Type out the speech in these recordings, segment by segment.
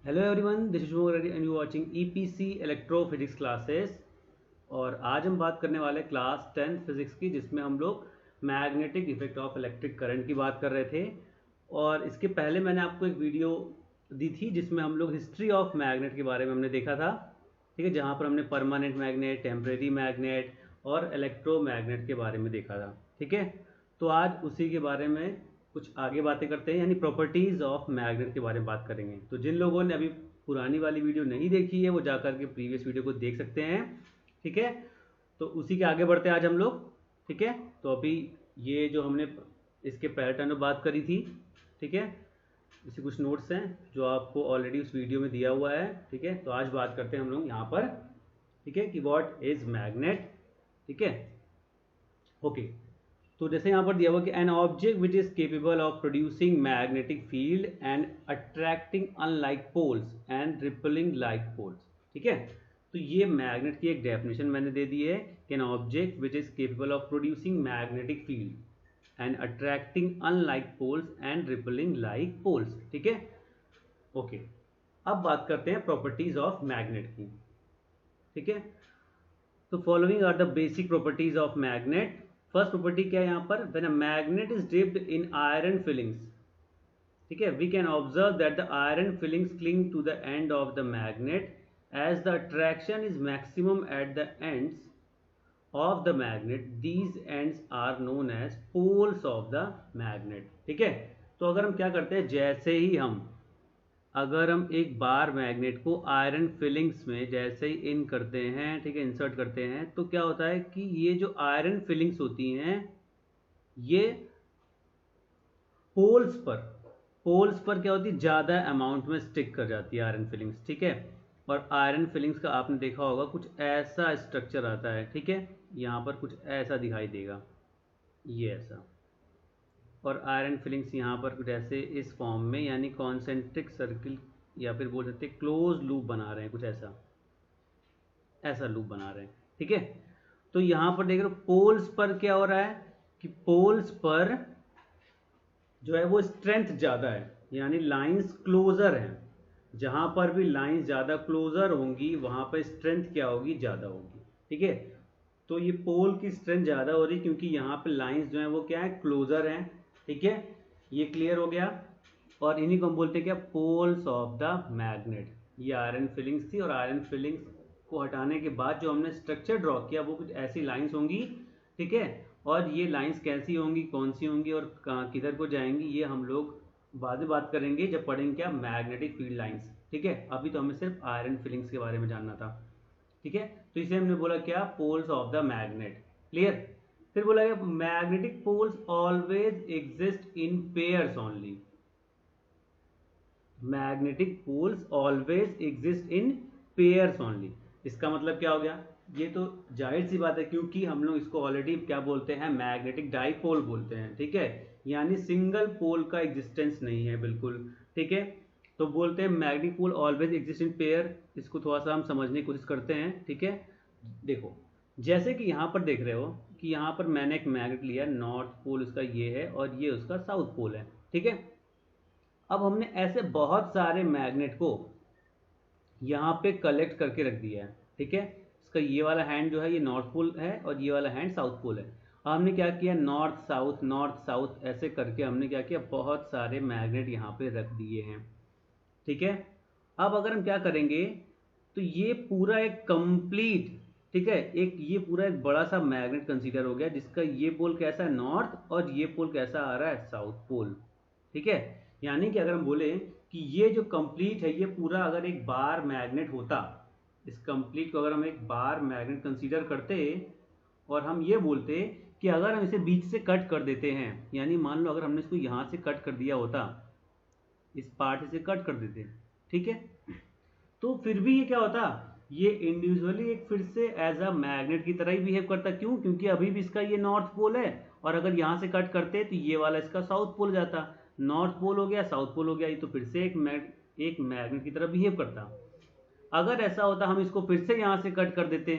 Hello everyone, this is Shubham Reddy and you watching EPC electrophysics classes. और आज हम बात करने वाले क्लास 10 फिजिक्स की, जिसमें हम लोग magnetic effect of electric current की बात कर रहे थे। और इसके पहले मैंने आपको एक वीडियो दी थी जिसमें हम लोग हिस्ट्री ऑफ मैग्नेट के बारे में हमने देखा था। ठीक है, जहाँ पर हमने परमानेंट मैग्नेट, टेम्परेरी मैग्नेट और इलेक्ट्रोमैग्नेट के बारे में देखा था। ठीक है, तो आज उसी के बारे में कुछ आगे बातें करते हैं, यानी प्रॉपर्टीज ऑफ मैग्नेट के बारे में बात करेंगे। तो जिन लोगों ने अभी पुरानी वाली वीडियो नहीं देखी है वो जाकर के प्रीवियस वीडियो को देख सकते हैं। ठीक है, तो उसी के आगे बढ़ते हैं आज हम लोग। ठीक है, तो अभी ये जो हमने इसके पैटर्न में बात करी थी, ठीक है, इसे कुछ नोट्स हैं जो आपको ऑलरेडी उस वीडियो में दिया हुआ है। ठीक है, तो आज बात करते हैं हम लोग यहाँ पर, ठीक है, कि व्हाट इज मैग्नेट। ठीक है, ओके। तो जैसे यहाँ पर दिया हुआ कि an object which is capable of producing magnetic field and attracting unlike poles and repelling like poles. ठीक है, तो ये मैग्नेट की एक डेफिनेशन मैंने दे दी है कि an object which is capable of producing magnetic field and attracting unlike poles and repelling like poles. ठीक है, ओके। अब बात करते हैं प्रॉपर्टीज ऑफ मैग्नेट की। ठीक है, तो following are the basic properties of magnet. First property क्या है यहाँ पर, when a magnet is dipped in iron filings, ठीक है, we can observe that the iron filings cling to the end of the magnet as the attraction is maximum at the ends of the magnet. These ends are known as poles of the magnet. ठीक है, तो अगर हम क्या करते हैं, जैसे ही हम अगर हम एक बार मैग्नेट को आयरन फिलिंग्स में जैसे ही इन करते हैं, ठीक है, इंसर्ट करते हैं, तो क्या होता है कि ये जो आयरन फिलिंग्स होती हैं ये पोल्स पर क्या होती है, ज़्यादा अमाउंट में स्टिक कर जाती है आयरन फिलिंग्स। ठीक है, और आयरन फिलिंग्स का आपने देखा होगा कुछ ऐसा स्ट्रक्चर आता है। ठीक है, यहाँ पर कुछ ऐसा दिखाई देगा, ये ऐसा। और आयरन फिलिंग्स यहाँ पर कुछ ऐसे इस फॉर्म में, यानी कॉन्सेंट्रिक सर्किल या फिर बोल सकते हैं क्लोज लूप बना रहे हैं, कुछ ऐसा ऐसा लूप बना रहे हैं। ठीक है, तो यहाँ पर देख रहे हो पोल्स पर क्या हो रहा है कि पोल्स पर जो है वो स्ट्रेंथ ज़्यादा है, यानी लाइंस क्लोजर हैं। जहाँ पर भी लाइंस ज़्यादा क्लोजर होंगी वहाँ पर स्ट्रेंथ क्या होगी, ज़्यादा होगी। ठीक है, तो ये पोल की स्ट्रेंथ ज़्यादा हो रही है क्योंकि यहाँ पे लाइंस जो है वो क्या है, क्लोजर हैं। ठीक है, ये क्लियर हो गया। और इन्हीं को हम बोलते हैं क्या, पोल्स ऑफ द मैग्नेट। ये आयरन फिलिंग्स थी और आयरन फिलिंग्स को हटाने के बाद जो हमने स्ट्रक्चर ड्रॉ किया वो कुछ ऐसी लाइंस होंगी। ठीक है, और ये लाइंस कैसी होंगी, कौन सी होंगी और किधर को जाएंगी, ये हम लोग बाद में बात करेंगे जब पढ़ेंगे क्या, मैग्नेटिक फील्ड लाइंस। ठीक है, अभी तो हमें सिर्फ आयरन फिलिंग्स के बारे में जानना था। ठीक है, तो इसे हमने बोला क्या, poles of the magnet. Clear. फिर बोला गया magnetic poles always exist in pairs only. Magnetic poles always exist in pairs only. इसका मतलब क्या हो गया, ये तो जाहिर सी बात है क्योंकि हम लोग इसको ऑलरेडी क्या बोलते हैं, मैग्नेटिक डाइपोल बोलते हैं। ठीक है, यानी सिंगल पोल का एग्जिस्टेंस नहीं है बिल्कुल। ठीक है, तो बोलते हैं magnetic pole always exist in pair. इसको थोड़ा सा हम समझने की कोशिश करते हैं। ठीक है, देखो जैसे कि यहाँ पर देख रहे हो कि यहाँ पर मैंने एक मैग्नेट लिया, नॉर्थ पोल उसका ये है और ये उसका साउथ पोल है। ठीक है, अब हमने ऐसे बहुत सारे मैग्नेट को यहाँ पे कलेक्ट करके रख दिया है। ठीक है, इसका ये वाला हैंड जो है ये नॉर्थ पोल है और ये वाला हैंड साउथ पोल है। अब हमने क्या किया, नॉर्थ साउथ ऐसे करके हमने क्या किया, बहुत सारे मैग्नेट यहाँ पे रख दिए हैं। ठीक है, अब अगर हम क्या करेंगे तो ये पूरा एक कंप्लीट, ठीक है, एक ये पूरा एक बड़ा सा मैग्नेट कंसीडर हो गया जिसका ये पोल कैसा है, नॉर्थ, और ये पोल कैसा आ रहा है, साउथ पोल। ठीक है, यानी कि अगर हम बोले कि ये जो कंप्लीट है ये पूरा अगर एक बार मैग्नेट होता, इस कंप्लीट को अगर हम एक बार मैग्नेट कंसीडर करते और हम ये बोलते कि अगर हम इसे बीच से कट कर देते हैं, यानी मान लो अगर हमने इसको यहाँ से कट कर दिया होता, इस पार्ट से कट कर देते, ठीक है, तो फिर भी ये क्या होता, ये इंडिविजुअली एक फिर से एज अ मैग्नेट की तरह ही बिहेव करता। क्यों, क्योंकि अभी भी इसका ये नॉर्थ पोल है और अगर यहाँ से कट करते तो ये वाला इसका साउथ पोल जाता। नॉर्थ पोल हो गया, साउथ पोल हो गया, ये तो फिर से एक मैग्नेट की तरह बिहेव करता। अगर ऐसा होता हम इसको फिर से यहाँ से कट कर देते,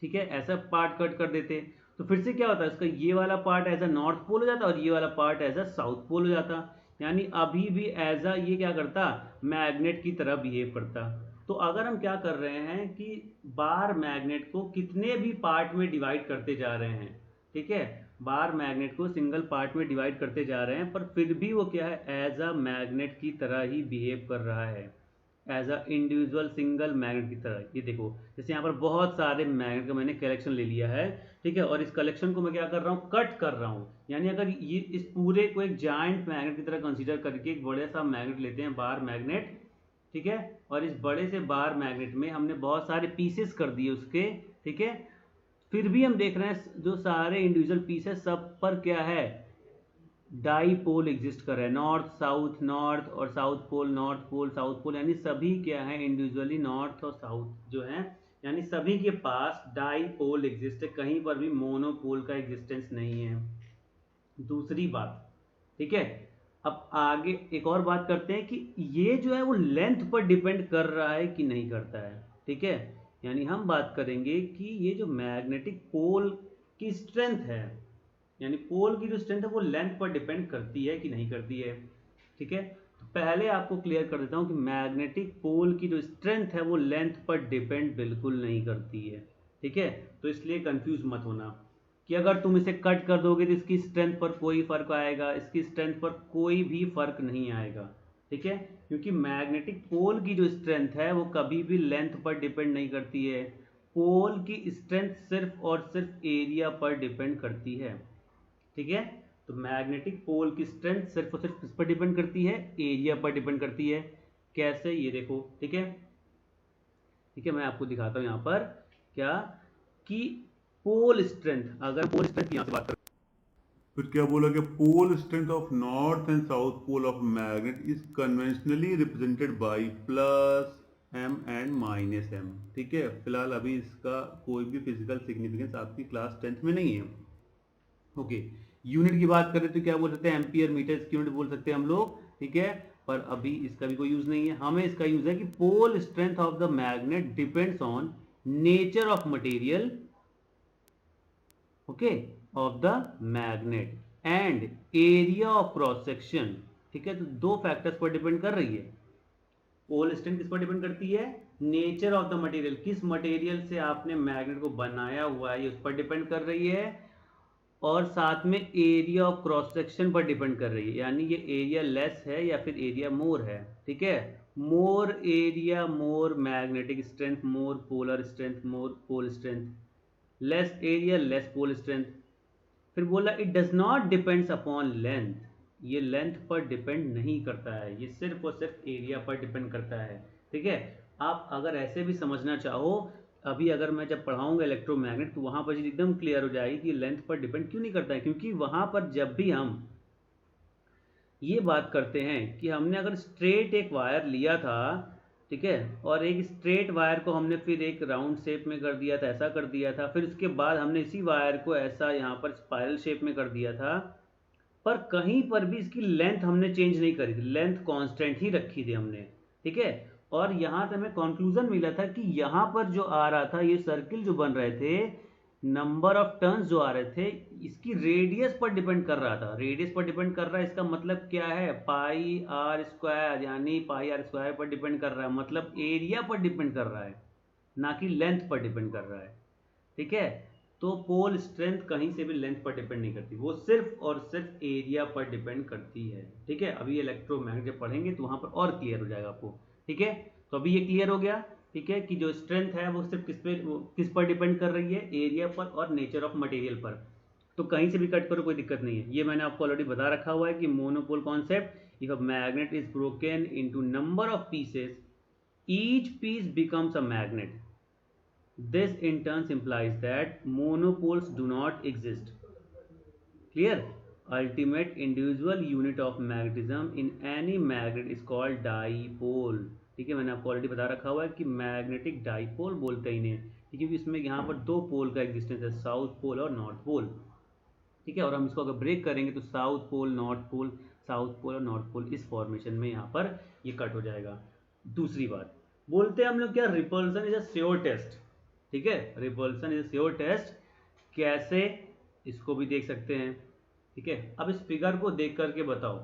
ठीक है, ऐसा पार्ट कट कर देते तो फिर से क्या होता है, इसका ये वाला part as a north pole हो जाता और ये वाला part as a south pole हो जाता। यानी अभी भी एज अ ये क्या करता, मैग्नेट की तरह बिहेव करता। तो अगर हम क्या कर रहे हैं कि बार मैग्नेट को कितने भी पार्ट में डिवाइड करते जा रहे हैं, ठीक है, बार मैग्नेट को सिंगल पार्ट में डिवाइड करते जा रहे हैं, पर फिर भी वो क्या है, एज अ मैग्नेट की तरह ही बिहेव कर रहा है, as a individual single magnet की तरह। ये देखो, जैसे यहाँ पर बहुत सारे मैग्नेट का मैंने कलेक्शन ले लिया है, ठीक है, और इस कलेक्शन को मैं क्या कर रहा हूँ, कट कर रहा हूँ। यानी अगर ये इस पूरे को एक जाइंट मैग्नेट की तरह कंसीडर करके एक बड़े सा मैग्नेट लेते हैं, बार मैग्नेट, ठीक है, और इस बड़े से बार मैग्नेट में हमने बहुत सारे पीसेस कर दिए उसके, ठीक है, फिर भी हम देख रहे हैं जो सारे इंडिविजुअल पीसेस सब पर क्या है, डाईपोल एग्जिस्ट कर रहा है, नॉर्थ साउथ नॉर्थ और south pole north pole south pole, यानी सभी क्या है, इंडिविजुअली नॉर्थ और साउथ जो है, यानी सभी के पास डाईपोल एग्जिस्ट है, कहीं पर भी मोनोपोल का एग्जिस्टेंस नहीं है। दूसरी बात, ठीक है, अब आगे एक और बात करते हैं कि ये जो है वो लेंथ पर डिपेंड कर रहा है कि नहीं करता है, ठीक है, यानी हम बात करेंगे कि ये जो मैग्नेटिक पोल की स्ट्रेंथ है, यानी पोल की जो स्ट्रेंथ है वो लेंथ पर डिपेंड करती है कि नहीं करती है, ठीक है। तो पहले आपको क्लियर कर देता हूं कि मैग्नेटिक पोल की जो स्ट्रेंथ है वो लेंथ पर डिपेंड बिल्कुल नहीं करती है, ठीक है। तो इसलिए कंफ्यूज मत होना कि अगर तुम इसे कट कर दोगे तो इसकी स्ट्रेंथ पर कोई फर्क आएगा, इसकी स्ट्रेंथ पर कोई भी फर्क नहीं आएगा, ठीक है, क्योंकि मैग्नेटिक पोल की जो स्ट्रेंथ है वो कभी भी लेंथ पर डिपेंड नहीं करती है। पोल की स्ट्रेंथ सिर्फ और सिर्फ एरिया पर डिपेंड करती है, ठीक है। तो मैग्नेटिक पोल की स्ट्रेंथ सिर्फ और सिर्फ किस पर डिपेंड करती है, एरिया पर डिपेंड करती है। कैसे, ये देखो, ठीक है, ठीक है, मैं आपको दिखाता हूं यहां पर क्या, कि पोल स्ट्रेंथ, अगर पोल स्ट्रेंथ यहां से बात करें, फिर क्या बोला कि pole strength of north and south pole of magnet is conventionally represented by plus M and minus M, ठीक है। फिलहाल अभी इसका कोई भी फिजिकल सिग्निफिकेंस आपकी क्लास 10th में नहीं है। ओके, यूनिट की बात करें तो क्या बोल सकते हैं, एम्पियर मीटर की यूनिट बोल सकते हैं हम लोग, ठीक है, पर अभी इसका भी कोई यूज नहीं है। हमें इसका यूज है कि pole strength of the magnet depends on nature of material, okay, of the magnet and area of cross section, ठीक है। तो दो फैक्टर्स पर डिपेंड कर रही है। पोल स्ट्रेंथ किस पर डिपेंड करती है, नेचर ऑफ द मटेरियल, किस मटेरियल से आपने मैग्नेट को बनाया हुआ है ये उस पर डिपेंड कर रही है, और साथ में एरिया ऑफ क्रॉस सेक्शन पर डिपेंड कर रही है, यानी ये एरिया लेस है या फिर एरिया मोर है, ठीक है। More area more magnetic strength, more polar strength more pole strength, less area less pole strength. फिर बोला it does not depends upon length, ये लेंथ पर डिपेंड नहीं करता है, ये सिर्फ और सिर्फ एरिया पर डिपेंड करता है, ठीक है। आप अगर ऐसे भी समझना चाहो, अभी अगर मैं जब पढ़ाऊंगा इलेक्ट्रोमैग्नेट तो वहां पर चीज एकदम क्लियर हो जाएगी कि लेंथ पर डिपेंड क्यों नहीं करता है, क्योंकि वहां पर जब भी हम ये बात करते हैं कि हमने अगर स्ट्रेट एक वायर लिया था, ठीक है, और एक स्ट्रेट वायर को हमने फिर एक राउंड शेप में कर दिया था, ऐसा कर दिया था, फिर उसके बाद हमने इसी वायर को ऐसा यहाँ पर स्पाइरल शेप में कर दिया था, पर कहीं पर भी इसकी लेंथ हमने चेंज नहीं करी थी, लेंथ कांस्टेंट ही रखी थी हमने, ठीक है। और यहाँ से हमें कंक्लूजन मिला था कि यहाँ पर जो आ रहा था, ये सर्किल जो बन रहे थे, नंबर ऑफ टर्न्स जो आ रहे थे, इसकी रेडियस पर डिपेंड कर रहा था, रेडियस पर डिपेंड कर रहा है, इसका मतलब क्या है, पाई आर स्क्वायर, यानी पाई आर स्क्वायर पर डिपेंड कर रहा है, मतलब एरिया पर डिपेंड कर रहा है, ना कि लेंथ पर डिपेंड कर रहा है, ठीक है। तो पोल स्ट्रेंथ कहीं से भी लेंथ पर डिपेंड नहीं करती, वो सिर्फ और सिर्फ एरिया पर डिपेंड करती है, ठीक है। अभी इलेक्ट्रोमैग्नेट जब पढ़ेंगे तो वहां पर और क्लियर हो जाएगा आपको, ठीक है। तो अभी ये क्लियर हो गया, ठीक है, कि जो स्ट्रेंथ है वो सिर्फ किस पर डिपेंड कर रही है, एरिया पर और नेचर ऑफ मटेरियल पर। तो कहीं से भी कट करो कोई दिक्कत नहीं है, ये मैंने आपको ऑलरेडी बता रखा हुआ है कि monopole concept, if a magnet is broken into number of pieces, each piece becomes a magnet, this in turn implies that monopoles do not exist. Clear? Ultimate individual unit of magnetism in any magnet is called dipole. ठीक है, मैंने आपको already बता रखा हुआ है कि magnetic dipole बोलते ही नहीं, क्योंकि इसमें यहाँ पर दो पोल का एग्जिस्टेंस है, साउथ पोल और नॉर्थ पोल, ठीक है। और हम इसको अगर ब्रेक करेंगे तो south pole north pole, south pole और नॉर्थ पोल इस फॉर्मेशन में यहाँ पर ये कट हो जाएगा। दूसरी बात बोलते हैं हम लोग क्या, repulsion is a sure test, ठीक है, रिपल्सन इज श्योर टेस्ट। कैसे, इसको भी देख सकते हैं, ठीक है। अब इस फिगर को देख करके बताओ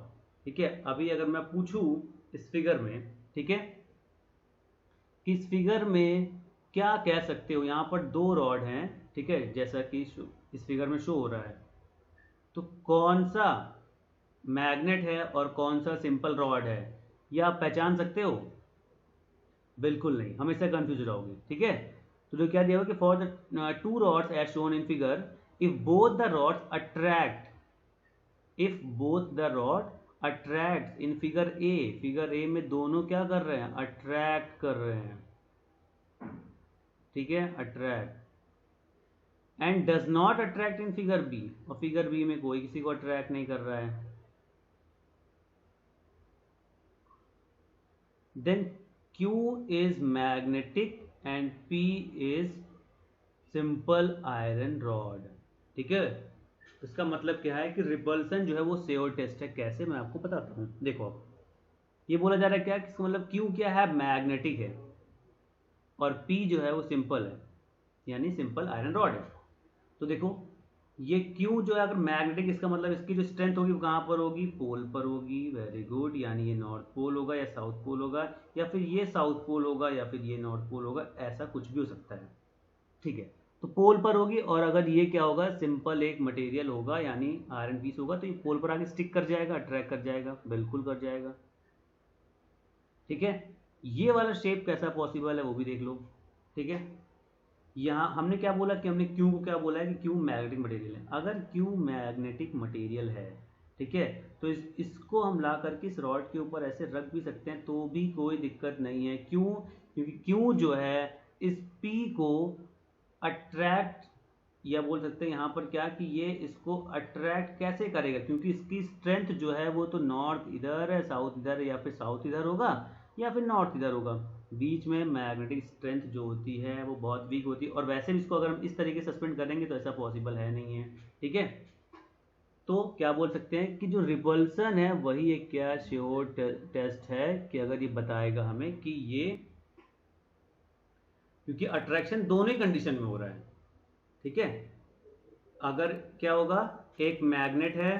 ठीक है, अभी अगर मैं पूछूं इस फिगर में, ठीक है, कि इस फिगर में क्या कह सकते हो, यहाँ पर दो रॉड हैं, ठीक है, जैसा कि इस फिगर में शो हो रहा है, तो कौन सा मैग्नेट है और कौन सा सिंपल रॉड है, ये आप पहचान सकते हो? बिल्कुल नहीं, हमेशा कंफ्यूज रहोगे, ठीक है। तो जो क्या दिया हुआ कि for the two rods as shown in figure, if both the rods attract, if both the rod attract in figure A में दोनों क्या कर रहे हैं, अट्रैक्ट कर रहे हैं, ठीक है, attract, and does not attract in figure B, और फिगर बी में कोई किसी को अट्रैक्ट नहीं कर रहा है, then Q is magnetic and P is simple iron rod, ठीक है। इसका मतलब क्या है कि रिपल्सन जो है वो सेओ टेस्ट है, कैसे मैं आपको बताता हूँ। देखो ये बोला जा रहा है क्या, कि इसका मतलब Q क्या है, मैग्नेटिक है, और P जो है वो सिंपल है, यानी सिंपल आयरन रॉड है। तो देखो ये Q जो है अगर मैग्नेटिक, इसका मतलब इसकी जो स्ट्रेंथ होगी वो कहाँ पर होगी, पोल पर होगी, वेरी गुड, यानी ये नॉर्थ पोल होगा या साउथ पोल होगा, या फिर ये साउथ पोल होगा या फिर ये नॉर्थ पोल होगा, ऐसा कुछ भी हो सकता है, ठीक है। तो पोल पर होगी, और अगर ये क्या होगा, सिंपल एक मटेरियल होगा यानी आयरन पीस होगा, तो ये पोल पर आके स्टिक कर जाएगा, अट्रैक्ट कर जाएगा, बिल्कुल कर जाएगा, ठीक है। ये वाला शेप कैसा पॉसिबल है वो भी देख लो, ठीक है। यहाँ हमने क्या बोला कि हमने क्यू को क्या बोला है कि क्यू मैग्नेटिक मटेरियल है। अगर क्यू मैग्नेटिक मटेरियल है, ठीक है, तो इसको हम ला करके इस रॉड के ऊपर ऐसे रख भी सकते हैं, तो भी कोई दिक्कत नहीं है। क्यों? क्योंकि क्यू जो है इस पी को अट्रैक्ट, या बोल सकते हैं यहाँ पर क्या कि ये इसको अट्रैक्ट कैसे करेगा, क्योंकि इसकी स्ट्रेंथ जो है वो तो नॉर्थ इधर है, साउथ इधर है, या फिर साउथ इधर होगा या फिर नॉर्थ इधर होगा। बीच में मैग्नेटिक स्ट्रेंथ जो होती है वो बहुत वीक होती है, और वैसे भी इसको अगर हम इस तरीके से सस्पेंड करेंगे तो ऐसा पॉसिबल है नहीं है, ठीक है। तो क्या बोल सकते हैं कि जो रिपल्सन है वही एक क्या श्योर टेस्ट है, कि अगर ये बताएगा हमें कि ये, क्योंकि अट्रैक्शन दोनों ही कंडीशन में हो रहा है, ठीक है। अगर क्या होगा, एक मैग्नेट है,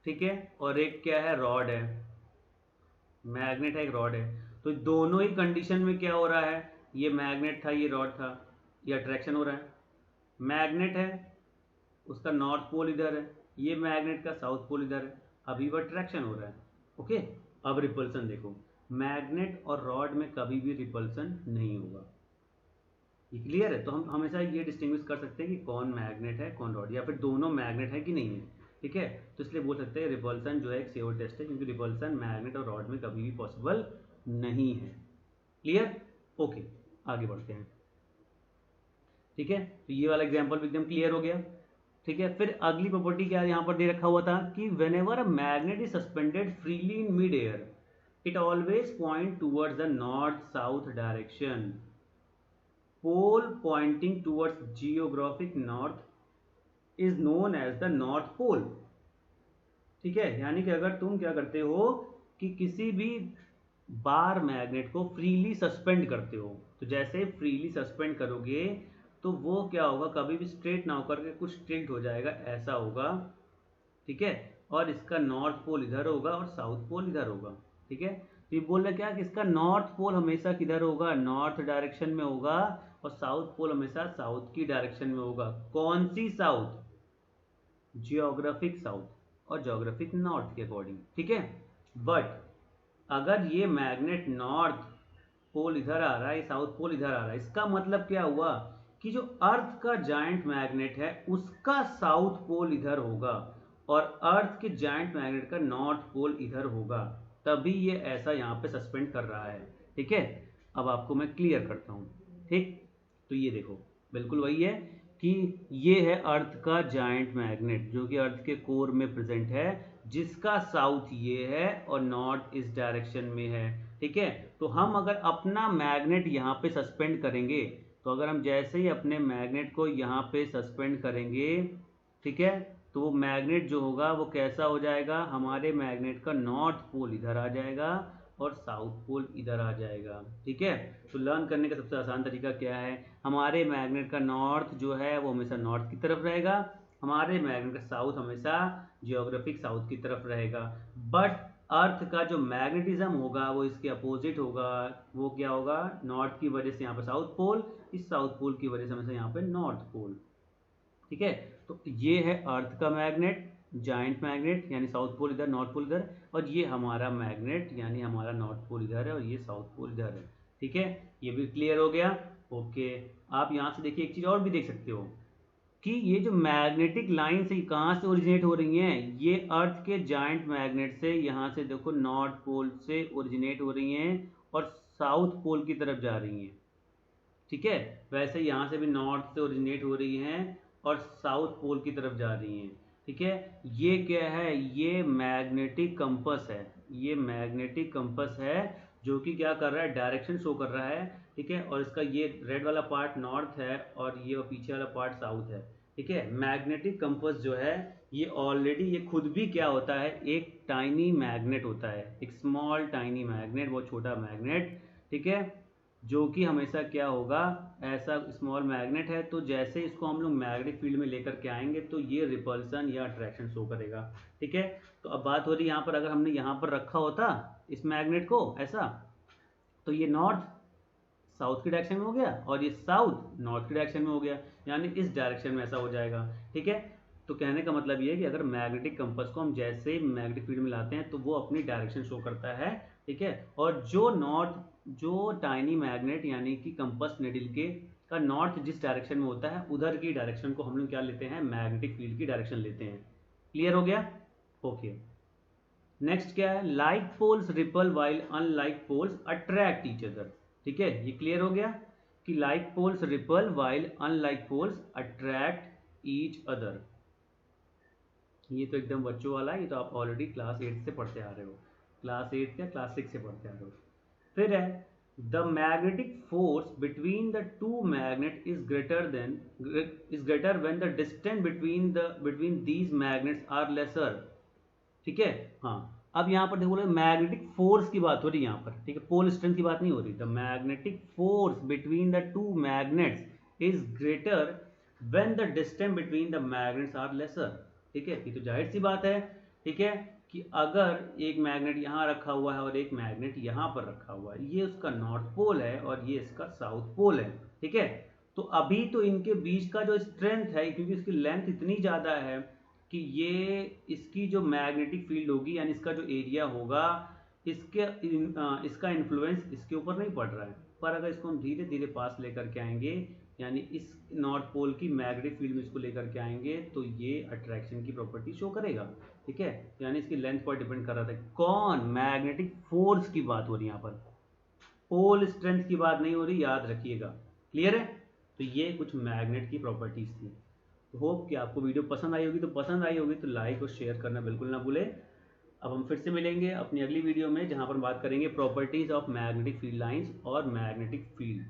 ठीक है, और एक क्या है, रॉड है, मैग्नेट है एक रॉड है, तो दोनों ही कंडीशन में क्या हो रहा है, ये मैग्नेट था ये रॉड था, ये अट्रैक्शन हो रहा है। मैग्नेट है उसका नॉर्थ पोल इधर है, ये मैग्नेट का साउथ पोल इधर है, अभी वो अट्रैक्शन हो रहा है, ओके। अब रिपल्सन देखो, मैग्नेट और रॉड में कभी भी रिपल्सन नहीं होगा, ये क्लियर है। तो हम हमेशा ये डिस्टिंग्विश कर सकते हैं कि कौन मैग्नेट है कौन रॉड, या फिर दोनों मैग्नेट है कि नहीं है, ठीक है। तो इसलिए बोल सकते हैं रिपल्सन जो है एक श्योर टेस्ट है, क्योंकि रिपल्सन मैग्नेट और रॉड में कभी भी पॉसिबल नहीं है, क्लियर, ओके। आगे बढ़ते हैं, ठीक है। तो ये वाला एग्जाम्पल भी एकदम क्लियर हो गया, ठीक है। फिर अगली प्रॉपर्टी क्या यहाँ पर दे रखा हुआ था कि whenever a magnet is suspended freely in mid air, it always point towards the north south direction, pole pointing towards geographic north is known as the north pole, ठीक है। यानी कि अगर तुम क्या करते हो कि किसी भी बार मैग्नेट को फ्रीली सस्पेंड करते हो, तो जैसे फ्रीली सस्पेंड करोगे तो वो क्या होगा, कभी भी स्ट्रेट ना होकर के कुछ स्ट्रेट हो जाएगा, ऐसा होगा, ठीक है। और इसका नॉर्थ पोल इधर होगा और साउथ पोल इधर होगा, ठीक है। तो ये बोल रहा क्या कि इसका नॉर्थ पोल हमेशा किधर होगा, नॉर्थ डायरेक्शन में होगा, और साउथ पोल हमेशा साउथ की डायरेक्शन में होगा। कौन सी साउथ, जियोग्राफिक साउथ और जियोग्राफिक नॉर्थ के अकॉर्डिंग, ठीक है। बट अगर ये मैग्नेट नॉर्थ पोल इधर आ रहा है, साउथ पोल इधर आ रहा है, इसका मतलब क्या हुआ कि जो अर्थ का जायंट मैग्नेट है उसका साउथ पोल इधर होगा, और अर्थ के जायंट मैग्नेट का नॉर्थ पोल इधर होगा, तभी ये ऐसा यहाँ पे सस्पेंड कर रहा है, ठीक है। अब आपको मैं क्लियर करता हूँ, ठीक। तो ये देखो बिल्कुल वही है कि ये है अर्थ का जायंट मैग्नेट जो कि अर्थ के कोर में प्रेजेंट है, जिसका साउथ ये है और नॉर्थ इस डायरेक्शन में है, ठीक है। तो हम अगर अपना मैग्नेट यहाँ पे सस्पेंड करेंगे, तो अगर हम जैसे ही अपने मैग्नेट को यहाँ पे सस्पेंड करेंगे, ठीक है, तो वो मैग्नेट जो होगा वो कैसा हो जाएगा, हमारे मैग्नेट का नॉर्थ पोल इधर आ जाएगा और साउथ पोल इधर आ जाएगा, ठीक है। तो लर्न करने का सबसे आसान तरीका क्या है, हमारे मैग्नेट का नॉर्थ जो है वो हमेशा नॉर्थ की तरफ रहेगा, हमारे मैग्नेट का साउथ हमेशा जियोग्राफिक साउथ की तरफ रहेगा, बट अर्थ का जो मैग्नेटिज्म होगा वो इसके अपोजिट होगा। वो क्या होगा, नॉर्थ की वजह से यहाँ पे साउथ पोल, इस साउथ पोल की वजह से हमेशा यहाँ पे नॉर्थ पोल। ठीक है, तो ये है अर्थ का मैग्नेट, जाइंट मैग्नेट, यानी साउथ पोल इधर नॉर्थ पोल इधर, और ये हमारा मैग्नेट यानी हमारा नॉर्थ पोल इधर है और ये साउथ पोल इधर है। ठीक है, ये भी क्लियर हो गया। ओके, आप यहाँ से देखिए एक चीज और भी देख सकते हो कि ये जो मैग्नेटिक लाइन से कहाँ से ओरिजिनेट हो रही हैं, ये अर्थ के जाइंट मैग्नेट से, यहाँ से देखो नॉर्थ पोल से ओरिजिनेट हो रही हैं और साउथ पोल की तरफ जा रही हैं। ठीक है, वैसे यहाँ से भी नॉर्थ से ओरिजिनेट हो रही हैं और साउथ पोल की तरफ जा रही हैं। ठीक है, ये क्या है, ये मैग्नेटिक कंपस है, ये मैग्नेटिक कंपस है जो कि क्या कर रहा है, डायरेक्शन शो कर रहा है। ठीक है, और इसका ये रेड वाला पार्ट नॉर्थ है और ये पीछे वाला पार्ट साउथ है। ठीक है, मैग्नेटिक कंपस जो है ये ऑलरेडी ये खुद भी क्या होता है, एक टाइनी मैग्नेट होता है, एक स्मॉल टाइनी मैग्नेट, बहुत छोटा मैग्नेट। ठीक है, जो कि हमेशा क्या होगा, ऐसा स्मॉल मैग्नेट है, तो जैसे इसको हम लोग मैग्नेटिक फील्ड में लेकर के आएंगे तो ये रिपल्सन या अट्रैक्शन शो करेगा। ठीक है, तो अब बात हो रही है यहाँ पर, अगर हमने यहाँ पर रखा होता इस मैग्नेट को ऐसा, तो ये नॉर्थ साउथ की डायरेक्शन में हो गया और ये साउथ नॉर्थ की डायरेक्शन में हो गया, यानी इस डायरेक्शन में ऐसा हो जाएगा। ठीक है, तो कहने का मतलब ये है कि अगर मैग्नेटिक कंपास को हम जैसे मैग्नेटिक फील्ड में लाते हैं तो वो अपनी डायरेक्शन शो करता है। ठीक है, और जो टाइनी मैग्नेट यानी कि कंपास निडल के का नॉर्थ जिस डायरेक्शन में होता है उधर की डायरेक्शन को हम लोग क्या लेते हैं, मैग्नेटिक फील्ड की डायरेक्शन लेते हैं। क्लियर हो गया? ओके, नेक्स्ट क्या है, like poles repel while unlike poles attract each other. ठीक है, ये क्लियर हो गया कि like poles repel while unlike poles attract each other. ये तो एकदम बच्चों वाला है, ये तो आप ऑलरेडी क्लास 8 से पढ़ते आ रहे हो, क्लास 8 या क्लास 6 से पढ़ते आ रहे हो। फिर है the magnetic force between the two magnet is greater when the distance between these magnets are lesser. ठीक है, हाँ, अब यहाँ पर देखो मैग्नेटिक फोर्स की बात हो रही है यहाँ पर। ठीक है, पोल स्ट्रेंथ की बात नहीं हो रही। The magnetic force between the two magnets is greater when the distance between the magnets are lesser. ठीक है, ये तो जाहिर सी बात है। ठीक है, कि अगर एक मैग्नेट यहाँ रखा हुआ है और एक मैग्नेट यहाँ पर रखा हुआ है, ये उसका नॉर्थ पोल है और ये इसका साउथ पोल है। ठीक है, तो अभी तो इनके बीच का जो स्ट्रेंथ है, क्योंकि इसकी लेंथ इतनी ज़्यादा है कि ये इसकी जो मैग्नेटिक फील्ड होगी यानी इसका जो एरिया होगा, इसका इन्फ्लुएंस इसके ऊपर नहीं पड़ रहा है। पर अगर इसको हम धीरे धीरे पास लेकर के आएंगे, यानी इस नॉर्थ पोल की मैग्नेटिक फील्ड में इसको लेकर के आएंगे, तो ये अट्रैक्शन की प्रॉपर्टी शो करेगा। ठीक है, यानी इसकी लेंथ पर डिपेंड कर रहा था। कौन, मैग्नेटिक फोर्स की बात हो रही है यहाँ पर, पोल स्ट्रेंथ की बात नहीं हो रही, याद रखिएगा। क्लियर है? तो ये कुछ मैग्नेट की प्रॉपर्टीज थी। तो होप कि आपको वीडियो पसंद आई होगी, तो पसंद आई होगी तो लाइक और शेयर करना बिल्कुल ना भूलें। अब हम फिर से मिलेंगे अपनी अगली वीडियो में, जहां पर बात करेंगे properties of magnetic field lines और मैग्नेटिक फील्ड।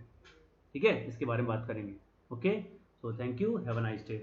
ठीक है, इसके बारे में बात करेंगे। Okay, so thank you, have a nice day.